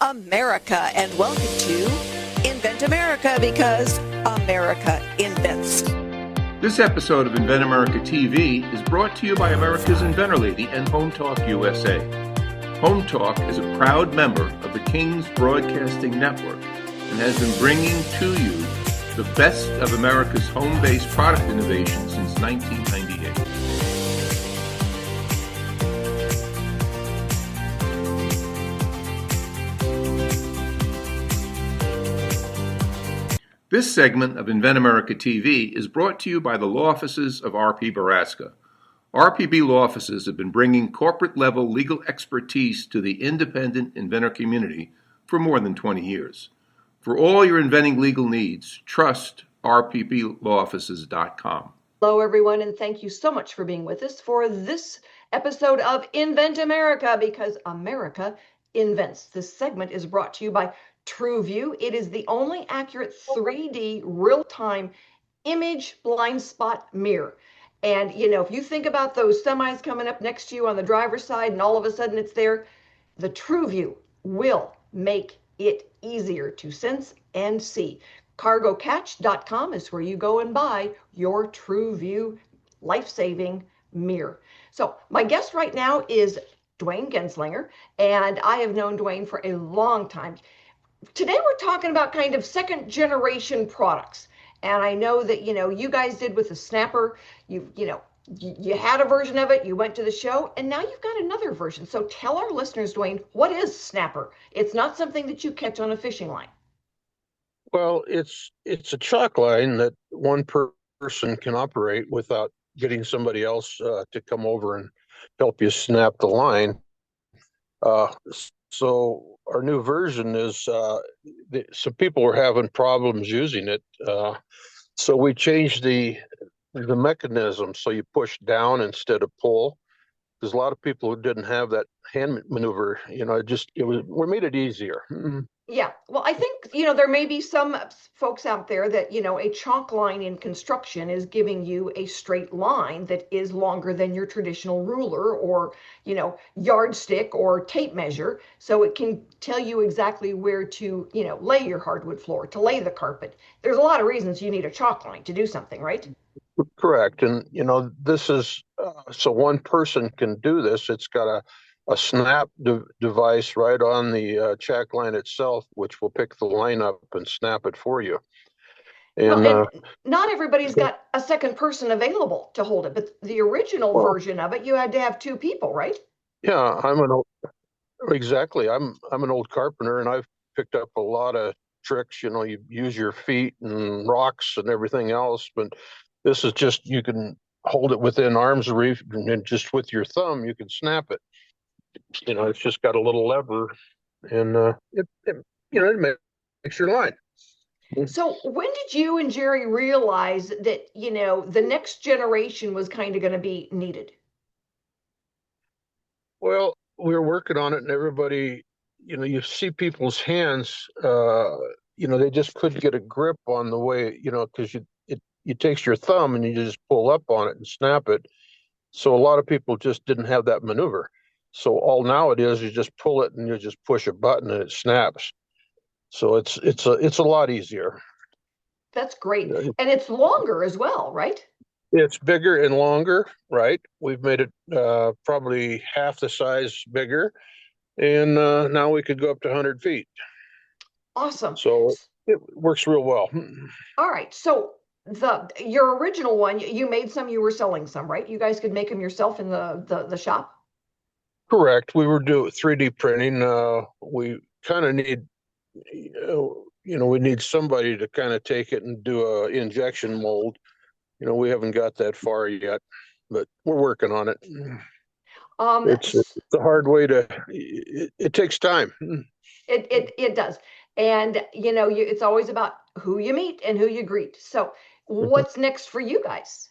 America, and welcome to Invent America, because America invents. This episode of Invent America TV is brought to you by America's Inventor Lady and Home Talk USA. Home Talk is a proud member of the King's Broadcasting Network and has been bringing to you the best of America's home-based product innovation since 1998. This segment of Invent America TV is brought to you by the law offices of R.P. Baraska. RPB law offices have been bringing corporate-level legal expertise to the independent inventor community for more than 20 years. For all your inventing legal needs, trust rpblawoffices.com. Hello, everyone, and thank you so much for being with us for this episode of Invent America, because America invents. This segment is brought to you by TrueView. It is the only accurate 3D real-time image blind spot mirror. And, if you think about those semis coming up next to you on the driver's side and all of a sudden it's there, the TrueView will make it easier to sense and see. Cargocatch.com is where you go and buy your TrueView life-saving mirror. So my guest right now is Duane Genzlinger, and I have known Duane for a long time. Today we're talking about kind of second generation products. And I know that, you guys did with the Snapper, you had a version of it, you went to the show, and now you've got another version. So tell our listeners, Duane, what is Snapper? It's not something that you catch on a fishing line. Well, it's a chalk line that one person can operate without getting somebody else to come over and help you snap the line. So our new version is, some people were having problems using it. So we changed the mechanism. So you push down instead of pull. There's a lot of people who didn't have that hand maneuver. We made it easier. Yeah. Well, I think, there may be some folks out there that, a chalk line in construction is giving you a straight line that is longer than your traditional ruler or, yardstick or tape measure. So it can tell you exactly where to, lay your hardwood floor, to lay the carpet. There's a lot of reasons you need a chalk line to do something, right? Correct. And, this is, so one person can do this. It's got a snap device right on the chalk line itself, which will pick the line up and snap it for you. And, and not everybody's got a second person available to hold it, but the original version of it, you had to have two people, right? Yeah, exactly. I'm an old carpenter, and I've picked up a lot of tricks. You use your feet and rocks and everything else, but this is just, you can hold it within arm's reach, and just with your thumb, you can snap it. It's just got a little lever, and it makes your line. So when did you and Jerry realize that, the next generation was kind of going to be needed? Well, we were working on it, and everybody, you see people's hands, they just couldn't get a grip on the way, because you takes your thumb and you just pull up on it and snap it. So a lot of people just didn't have that maneuver. So all now it is, you just pull it and you just push a button and it snaps. So it's a lot easier. That's great. And it's longer as well, right? It's bigger and longer, right? We've made it probably half the size bigger. And now we could go up to 100 feet. Awesome. So it works real well. All right. So your original one, you made some, you were selling some, right? You guys could make them yourself in the shop? Correct. We were doing 3D printing. We kind of need, we need somebody to kind of take it and do a injection mold. We haven't got that far yet, but we're working on it. It's a hard way it takes time. It does. And, it's always about who you meet and who you greet. So what's next for you guys?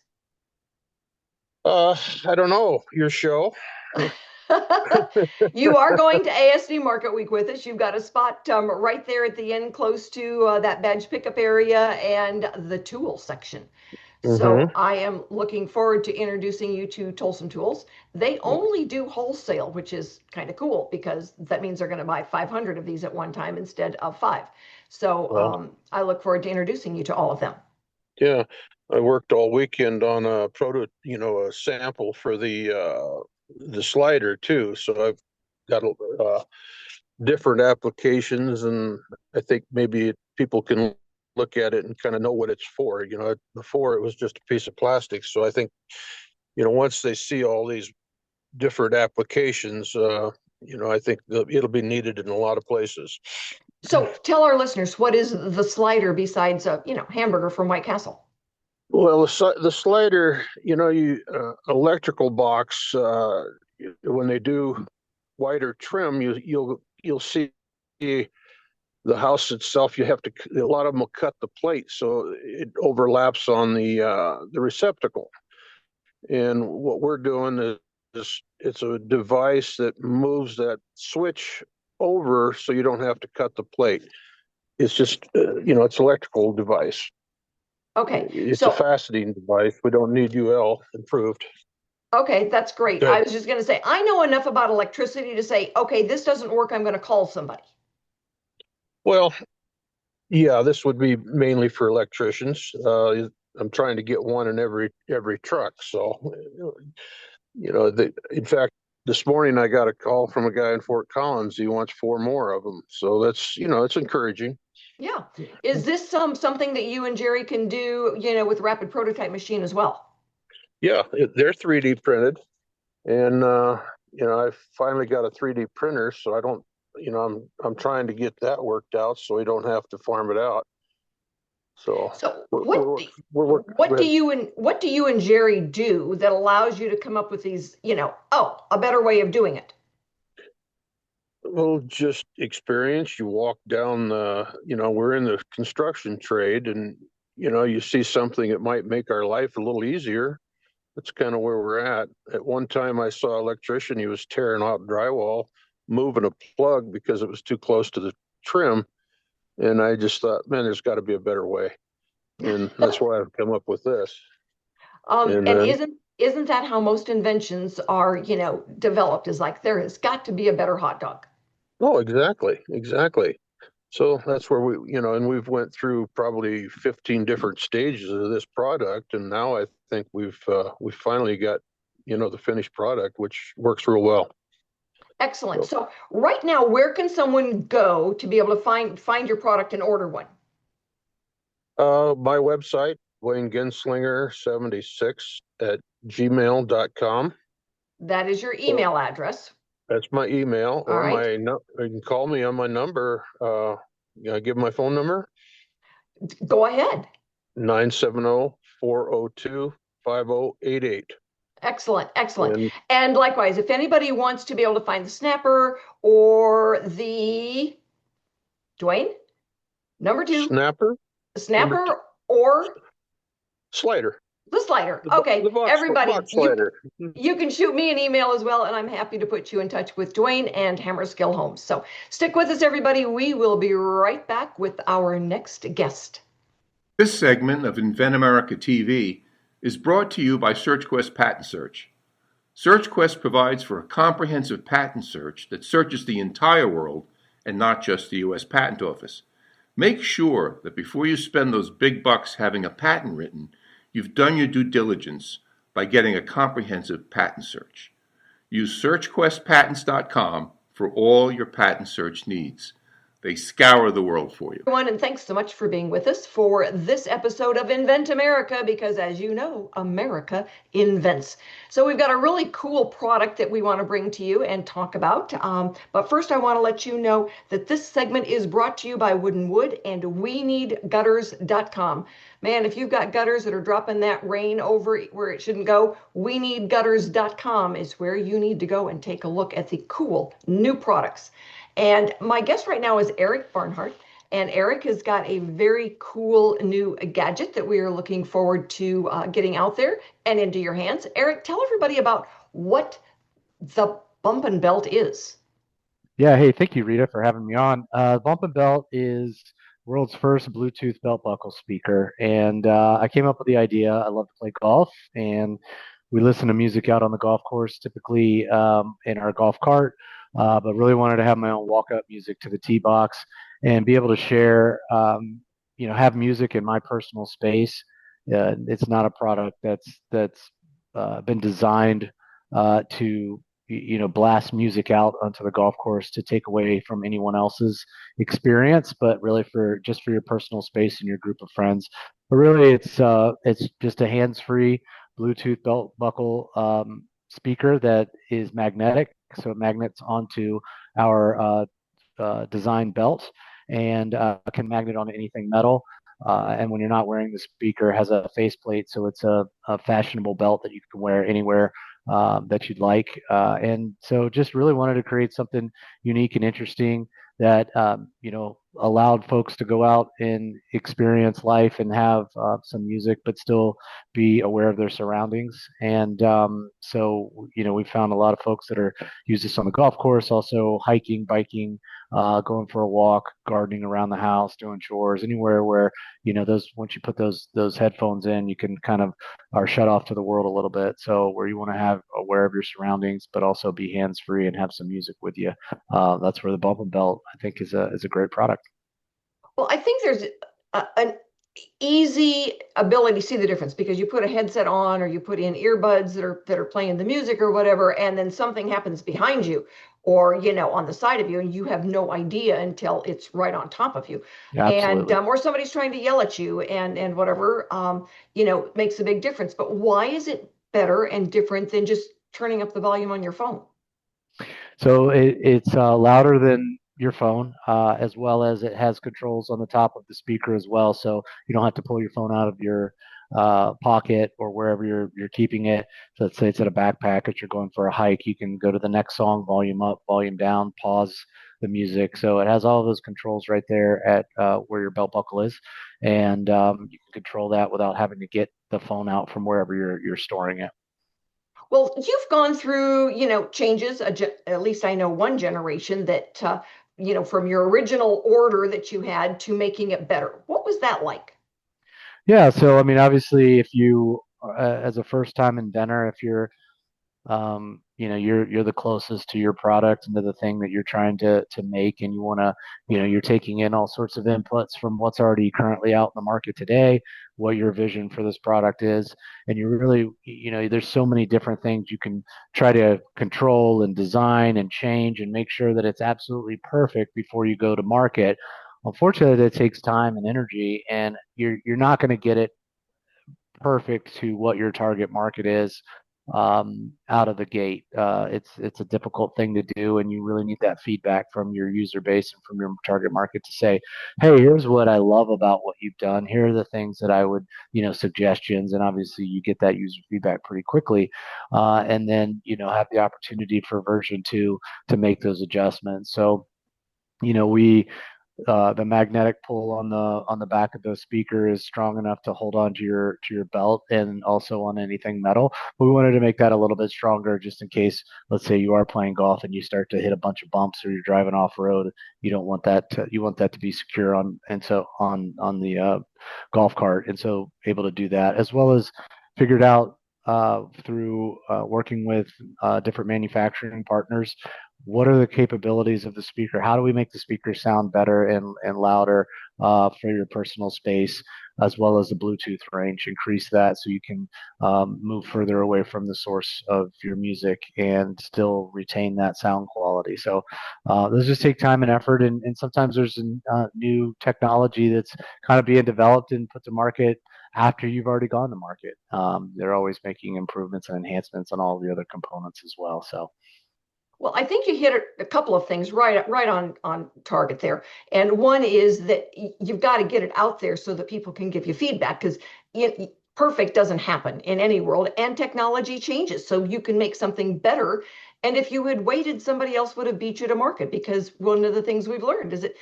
I don't know. Your show. You are going to ASD Market Week with us. You've got a spot right there at the end, close to that badge pickup area and the tool section. So Mm-hmm. I am looking forward to introducing you to Tolson Tools. They only do wholesale, which is kind of cool because that means they're going to buy 500 of these at one time instead of 5. So Well, I look forward to introducing you to all of them. yeah, I worked all weekend on a sample for the slider too. So I've got different applications, and I think maybe people can look at it and kind of know what it's for. Before it was just a piece of plastic. So I think, once they see all these different applications, I think it'll be needed in a lot of places. So tell our listeners, what is the slider besides a hamburger from White Castle? Well, the slider, you electrical box. When they do wider trim, you'll see the house itself. You have to, a lot of them will cut the plate so it overlaps on the receptacle. And what we're doing is it's a device that moves that switch over so you don't have to cut the plate. It's just it's an electrical device. Okay, It's a so faceting device. We don't need UL improved. okay, that's great. Good. I was just going to say, I know enough about electricity to say, okay, this doesn't work. I'm going to call somebody. Well, yeah, this would be mainly for electricians. I'm trying to get one in every truck. So, in fact, this morning I got a call from a guy in Fort Collins. He wants 4 more of them. So that's, it's encouraging. Yeah. Is this something that you and Jerry can do, with rapid prototype machine as well? Yeah, they're 3D printed, and I finally got a 3D printer, so I don't, I'm trying to get that worked out so we don't have to farm it out. So what we're do you and Jerry do that allows you to come up with these, a better way of doing it? well, just experience. You walk down we're in the construction trade, and you see something that might make our life a little easier. That's kind of where we're at. At one time, I saw an electrician. He was tearing out drywall, moving a plug because it was too close to the trim. And I just thought, man, there's got to be a better way. And that's why I've come up with this. And And isn't that how most inventions are, developed? Is like there has got to be a better hot dog. oh, exactly. So that's where and we've went through probably 15 different stages of this product, and now I think we've finally got the finished product, which works real well. Excellent. So right now, where can someone go to be able to find your product and order one? My website, Duane Genzlinger 76 at gmail.com. That is your email address. That's my email, All or right. you can call me on my number. Give my phone number, Go ahead. 970-402-5088. Excellent, excellent. And And likewise, if anybody wants to be able to find the snapper or the Duane, number 2, snapper, the number 2, snapper or slider. the slider. The Okay, box everybody, slider. you can shoot me an email as well, and I'm happy to put you in touch with Duane and Hammerskill Homes. So stick with us, everybody. We will be right back with our next guest. This segment of Invent America TV is brought to you by SearchQuest Patent Search. SearchQuest provides for a comprehensive patent search that searches the entire world and not just the U.S. Patent Office. Make sure that before you spend those big bucks having a patent written, you've done your due diligence by getting a comprehensive patent search. Use SearchQuestPatents.com for all your patent search needs. They scour the world for you. Everyone, and thanks so much for being with us for this episode of Invent America, because as you know, America invents. So we've got a really cool product that we want to bring to you and talk about. But first, I want to let you know that this segment is brought to you by Wooden Wood and WeNeedGutters.com. Man, if you've got gutters that are dropping that rain over where it shouldn't go, WeNeedGutters.com is where you need to go and take a look at the cool new products. And my guest right now is Eric Barnhart. And Eric has got a very cool new gadget that we are looking forward to getting out there and into your hands. Eric, tell everybody about what the Bumpin Belt is. Yeah, hey, thank you, Rita, for having me on. Bumpin Belt is world's first Bluetooth belt buckle speaker, and I came up with the idea. I love to play golf, and we listen to music out on the golf course, typically in our golf cart, but really wanted to have my own walk-up music to the tee box and be able to share, have music in my personal space. It's not a product that's been designed to blast music out onto the golf course to take away from anyone else's experience, but really for just for your personal space and your group of friends. But really, it's just a hands-free Bluetooth belt buckle speaker that is magnetic, so it magnets onto our design belt and can magnet onto anything metal. And when you're not wearing the speaker, it has a faceplate, so it's a fashionable belt that you can wear anywhere that you'd like. And so just really wanted to create something unique and interesting that, allowed folks to go out and experience life and have some music, but still be aware of their surroundings. And we found a lot of folks that are use this on the golf course, also hiking, biking, going for a walk, gardening around the house, doing chores, anywhere where, those, once you put those headphones in, you can kind of are shut off to the world a little bit. So where you want to have aware of your surroundings, but also be hands free and have some music with you. That's where the Bumpin Belt, I think, is a great product. Well, I think there's an easy ability to see the difference because you put a headset on or you put in earbuds that are playing the music or whatever, and then something happens behind you or on the side of you, and you have no idea until it's right on top of you. Yeah, and absolutely. or somebody's trying to yell at you and whatever, it makes a big difference. But why is it better and different than just turning up the volume on your phone? So it's louder than your phone, as well as it has controls on the top of the speaker as well. So you don't have to pull your phone out of your pocket or wherever you're keeping it. So let's say it's in a backpack, if you're going for a hike, you can go to the next song, volume up, volume down, pause the music. So it has all of those controls right there at where your belt buckle is, and you can control that without having to get the phone out from wherever you're storing it. Well, you've gone through, changes, at least I know one generation that, from your original order that you had to making it better. What was that like? Yeah, so I mean, obviously, if you, as a first-time inventor, if you're the closest to your product and to the thing that you're trying to make, and you want to, you're taking in all sorts of inputs from what's already currently out in the market today, what your vision for this product is, and you really, there's so many different things you can try to control and design and change and make sure that it's absolutely perfect before you go to market. Unfortunately, that takes time and energy, and you're not going to get it perfect to what your target market is out of the gate. It's a difficult thing to do, and you really need that feedback from your user base and from your target market to say, "Hey, here's what I love about what you've done. Here are the things that I would, suggestions." And obviously, you get that user feedback pretty quickly, and then have the opportunity for version 2 to make those adjustments. So, we the magnetic pull on the back of the speaker is strong enough to hold on to your belt and also on anything metal. But we wanted to make that a little bit stronger just in case, let's say you are playing golf and you start to hit a bunch of bumps or you're driving off road. You want that to be secure on the golf cart, and so able to do that, as well as figured out through working with different manufacturing partners, what are the capabilities of the speaker? How do we make the speaker sound better and louder for your personal space, as well as the Bluetooth range? Increase that so you can move further away from the source of your music and still retain that sound quality. So those just take time and effort, and sometimes there's new technology that's kind of being developed and put to market after you've already gone to market. They're always making improvements and enhancements on all the other components as well. So. Well, I think you hit a couple of things right on target there. And one is that you've got to get it out there so that people can give you feedback, because perfect doesn't happen in any world, and technology changes. So you can make something better And if you had waited, somebody else would have beat you to market, because one of the things we've learned is that,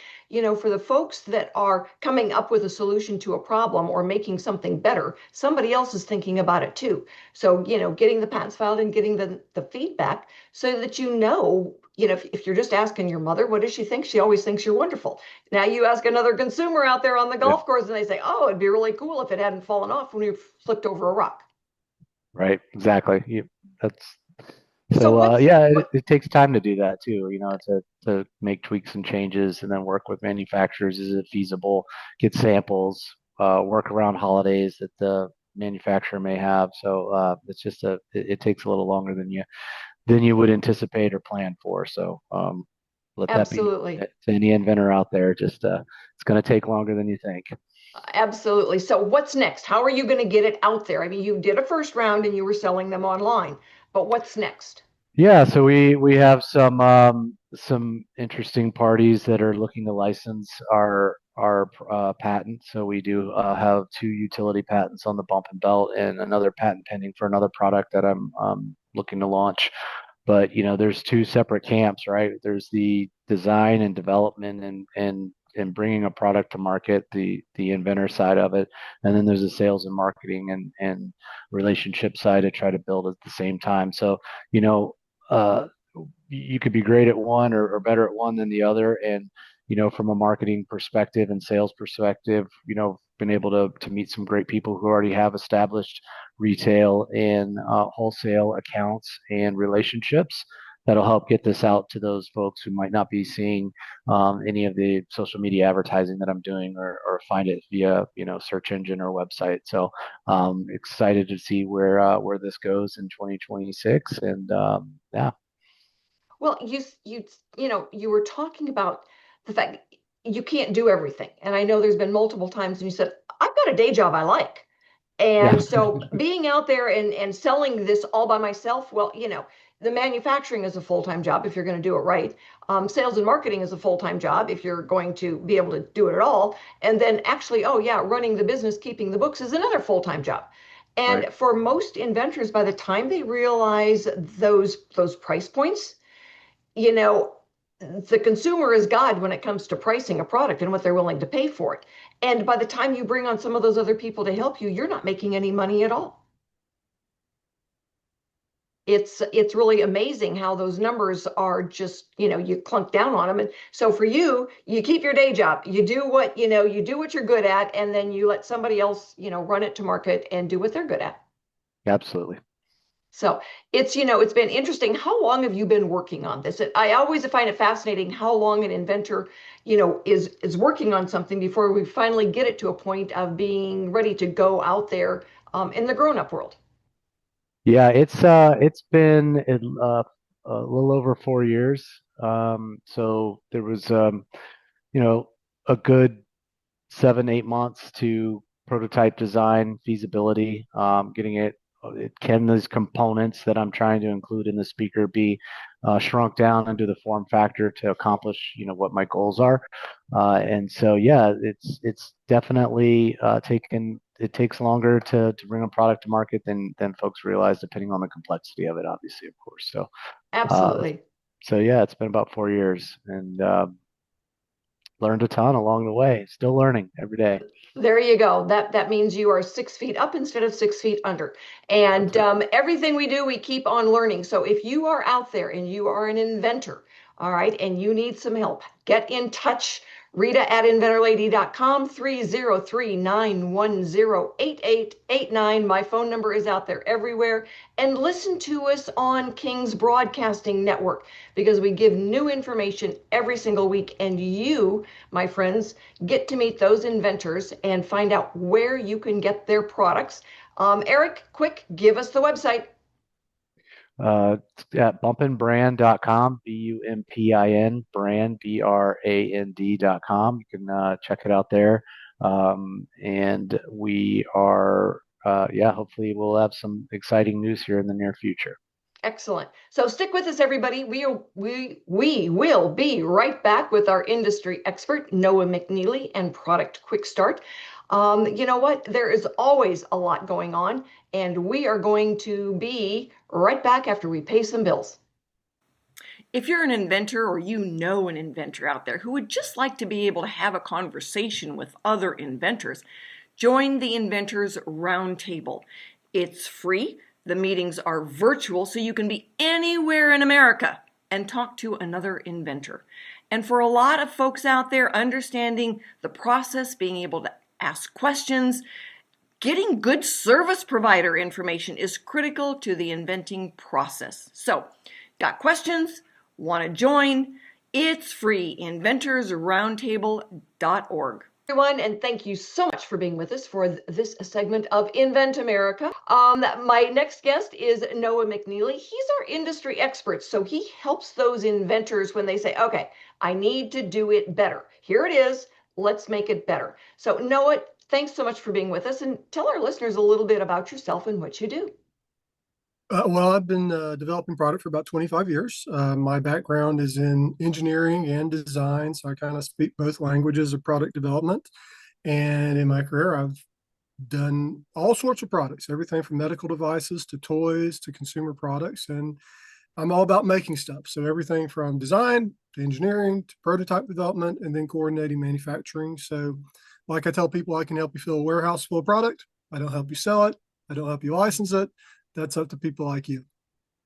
for the folks that are coming up with a solution to a problem or making something better, somebody else is thinking about it too. So, getting the patents filed and getting the feedback so that if you're just asking your mother, what does she think? She always thinks you're wonderful. Now you ask another consumer out there on the Yeah. golf course and they say, oh, it'd be really cool if it hadn't fallen off when you flipped over a rock. Right. Exactly. That's So so. Yeah, it takes time to do that too. To make tweaks and changes, and then work with manufacturers. Is it feasible? Get samples. Work around holidays that the manufacturer may have. So it's just it takes a little longer than you would anticipate or plan for. So let that be absolutely. to any inventor out there. Just it's going to take longer than you think. Absolutely. So what's next? How are you going to get it out there? I mean, you did a first round and you were selling them online, but what's next? Yeah, so we have some interesting parties that are looking to license our patent. So we do have 2 utility patents on the Bumpin Belt and another patent pending for another product that I'm looking to launch. But there's 2 separate camps, right? There's the design and development and bringing a product to market, the inventor side of it, and then there's the sales and marketing and relationship side to try to build at the same time. So uh, you could be great at one or better at one than the other. And, from a marketing perspective and sales perspective, been able to meet some great people who already have established retail and wholesale accounts and relationships that'll help get this out to those folks who might not be seeing any of the social media advertising that I'm doing or find it via, search engine or website. So excited to see where this goes in 2026. And yeah. Well, you were talking about the fact you can't do everything. And I know there's been multiple times when you said, I've got a day job I like. Yeah. And so being out there and selling this all by myself, well, the manufacturing is a full-time job if you're going to do it right. Sales and marketing is a full-time job if you're going to be able to do it at all. And then actually, oh yeah, running the business, keeping the books is another full-time job. Right. And for most inventors, by the time they realize those price points, you know, the consumer is God when it comes to pricing a product and what they're willing to pay for it. And by the time you bring on some of those other people to help you, you're not making any money at all. It's really amazing how those numbers are just, you clunk down on them. And so for you, you keep your day job, you do what, you do what you're good at, and then you let somebody else, run it to market and do what they're good at. Absolutely. So it's been interesting. How long have you been working on this? I always find it fascinating how long an inventor, is working on something before we finally get it to a point of being ready to go out there in the grown-up world. Yeah, it's been a little over 4 years. So there was you know a good 7, 8 months to prototype design feasibility, getting can these components that I'm trying to include in the speaker be shrunk down into the form factor to accomplish what my goals are. And so yeah, it's definitely it takes longer to bring a product to market than folks realize, depending on the complexity of it, obviously, of course. So uh, Absolutely. so yeah, it's been about 4 years, and learned a ton along the way. Still learning every day. There you go. That means you are 6 feet up instead of 6 feet under. That's And it. everything we do, we keep on learning. So if you are out there and you are an inventor, all right, and you need some help, get in touch. Rita at inventorlady.com, 303-910-8889. My phone number is out there everywhere. And listen to us on King's Broadcasting Network, because we give new information every single week. And you, my friends, get to meet those inventors and find out where you can get their products. Eric, quick, give us the website. At bumpinbrand.com, bumpin brand brand.com. You can check it out there. And we are hopefully we'll have some exciting news here in the near future. Excellent. So stick with us, everybody. We will be right back with our industry expert, Noah McNeely, and Product QuickStart. You know what? There is always a lot going on, and we are going to be right back after we pay some bills. If you're an inventor or you know an inventor out there who would just like to be able to have a conversation with other inventors, join the Inventors Roundtable. It's free. The meetings are virtual, so you can be anywhere in America and talk to another inventor. And for a lot of folks out there, understanding the process, being able to ask questions, getting good service provider information is critical to the inventing process. So, got questions? Want to join? It's free. inventorsroundtable.org. Everyone, and thank you so much for being with us for this segment of Invent America. My next guest is Noah McNeely. He's our industry expert, so he helps those inventors when they say, okay, I need to do it better. Here it is. Let's make it better. So Noah, thanks so much for being with us, and tell our listeners a little bit about yourself and what you do. Well, I've been developing product for about 25 years. My background is in engineering and design, so I kind of speak both languages of product development. And in my career, I've done all sorts of products, everything from medical devices to toys to consumer products. And I'm all about making stuff. So everything from design to engineering to prototype development and then coordinating manufacturing. So like I tell people, I can help you fill a warehouse full of product. I don't help you sell it. I don't help you license it. That's up to people like you.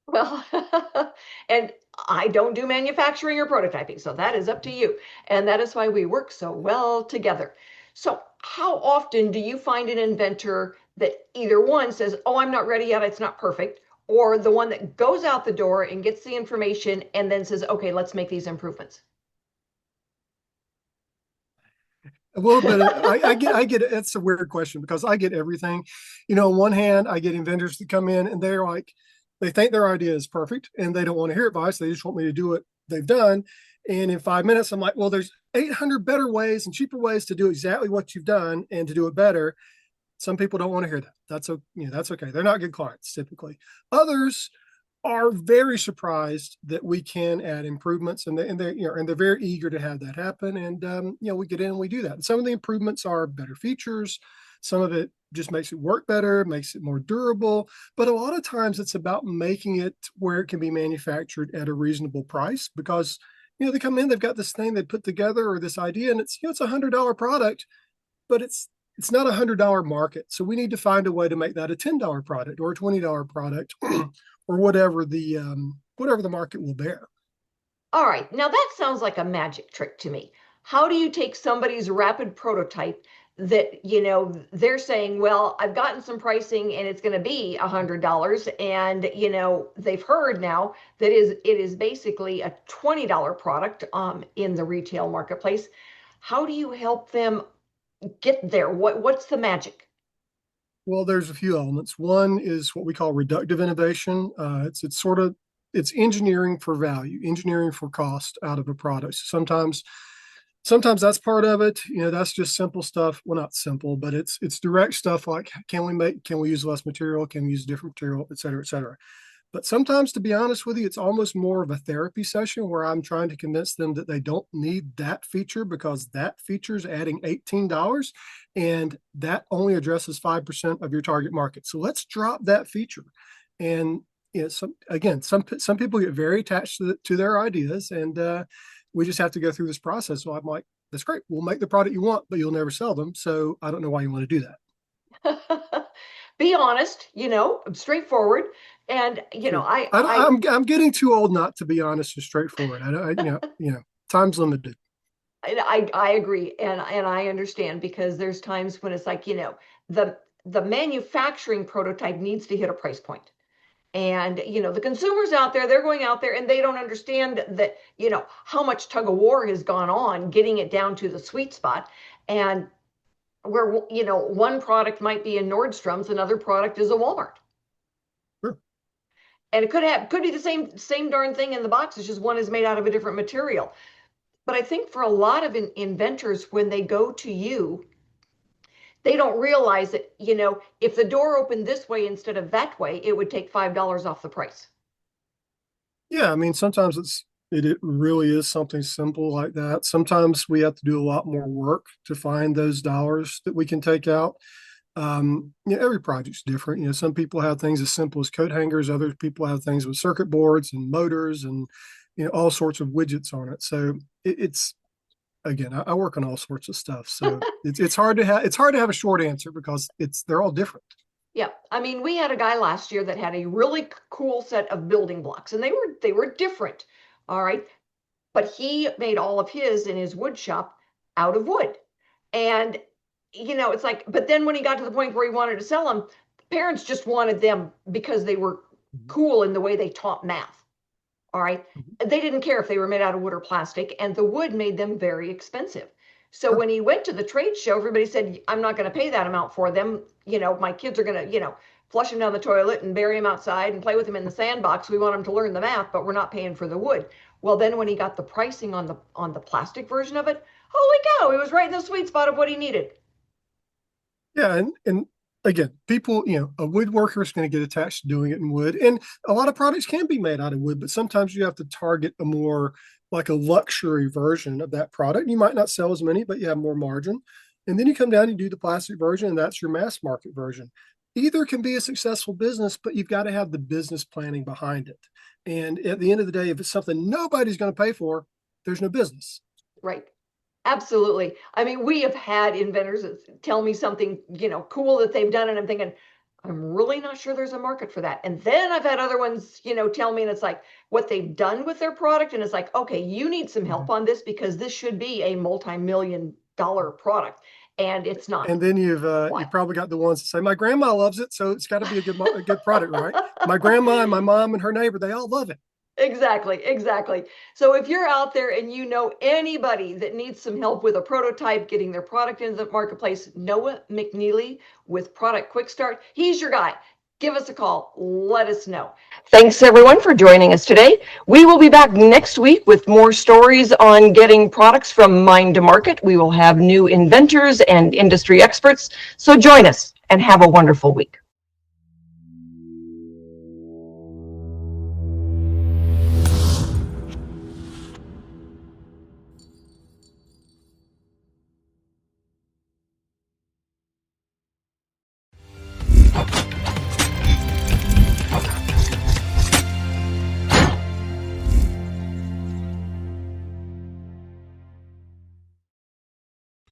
Well, and I don't do manufacturing or prototyping, so that is up to you. And that is why we work so well together. So how often do you find an inventor that either one says, oh, I'm not ready yet, it's not perfect, or the one that goes out the door and gets the information and then says, okay, let's make these improvements? A little bit. I get. It's a weird question because I get everything. On one hand, I get inventors that come in and they're like, they think their idea is perfect and they don't want to hear advice. They just want me to do what they've done. And in 5 minutes, I'm like, well, there's 800 better ways and cheaper ways to do exactly what you've done and to do it better. Some people don't want to hear that. That's okay. They're not good clients typically. Others are very surprised that we can add improvements, and they're very eager to have that happen. And we get in and we do that. And some of the improvements are better features. Some of it just makes it work better, makes it more durable. But a lot of times it's about making it where it can be manufactured at a reasonable price because they come in, they've got this thing they put together or this idea, and it's $100 product, but it's not $100 market. So we need to find a way to make that a $10 product or a $20 product. Or whatever the market will bear. All right, now that sounds like a magic trick to me. How do you take somebody's rapid prototype that they're saying, well, I've gotten some pricing and it's going to be $100, and they've heard now that it is basically a $20 product in the retail marketplace. How do you help them get there? What's the magic? Well, there's a few elements. One is what we call reductive innovation. It's engineering for value, engineering for cost out of a product. Sometimes that's part of it. That's just simple stuff. Well, not simple, but it's direct stuff like can we use less material? Can we use different material, et cetera, et cetera. But sometimes, to be honest with you, it's almost more of a therapy session where I'm trying to convince them that they don't need that feature because that feature is adding $18 and that only addresses 5% of your target market. So let's drop that feature. And some people get very attached to their ideas, and we just have to go through this process. So I'm like, that's great. We'll make the product you want, but you'll never sell them. So I don't know why you want to do that. Be honest, straightforward. And, I'm getting too old not to be honest and straightforward. Time's limited. I agree. And I understand because there's times when it's like, the manufacturing prototype needs to hit a price point. And, the consumers out there, they're going out there and they don't understand that, how much tug of war has gone on getting it down to the sweet spot. And where, one product might be in Nordstrom's, another product is a Walmart. Sure. And it could be the same darn thing in the box. It's just one is made out of a different material. But I think for a lot of inventors, when they go to you, they don't realize that, if the door opened this way instead of that way, it would take $5 off the price. Yeah, I mean, sometimes it really is something simple like that. Sometimes we have to do a lot more work to find those dollars that we can take out. Every project's different. Some people have things as simple as coat hangers. Other people have things with circuit boards and motors and, all sorts of widgets on it. So it's again, I work on all sorts of stuff. So it's hard to have a short answer because they're all different. Yeah, I mean, we had a guy last year that had a really cool set of building blocks, and they were different. All right, but he made all of his in his wood shop out of wood, and it's like, but then when he got to the point where he wanted to sell them, parents just wanted them because they were cool in the way they taught math. All right. They didn't care if they were made out of wood or plastic, and the wood made them very expensive. So when he went to the trade show, everybody said, I'm not going to pay that amount for them. My kids are going to, flush them down the toilet and bury them outside and play with them in the sandbox. We want them to learn the math, but we're not paying for the wood. Well, then when he got the pricing on the plastic version of it, holy cow, it was right in the sweet spot of what he needed. Yeah. And again, people, a woodworker is going to get attached to doing it in wood. And a lot of products can be made out of wood, but sometimes you have to target a more like a luxury version of that product. You might not sell as many, but you have more margin. And then you come down and do the plastic version, and that's your mass market version. Either can be a successful business, but you've got to have the business planning behind it. And at the end of the day, if it's something nobody's going to pay for, there's no business. Right. Absolutely. I mean, we have had inventors tell me something, cool that they've done, and I'm thinking, I'm really not sure there's a market for that. And then I've had other ones, tell me, and it's like what they've done with their product, and it's like, okay, you need some help on this because this should be a multi-million-dollar product, and it's not. And then you've probably got the ones that say, my grandma loves it, so it's got to be a good product, right? My grandma and my mom and her neighbor, they all love it. Exactly. So if you're out there and you know anybody that needs some help with a prototype, getting their product into the marketplace, Noah McNeely with Product QuickStart, he's your guy. Give us a call. Let us know. Thanks, everyone, for joining us today. We will be back next week with more stories on getting products from mind to market. We will have new inventors and industry experts. So join us and have a wonderful week.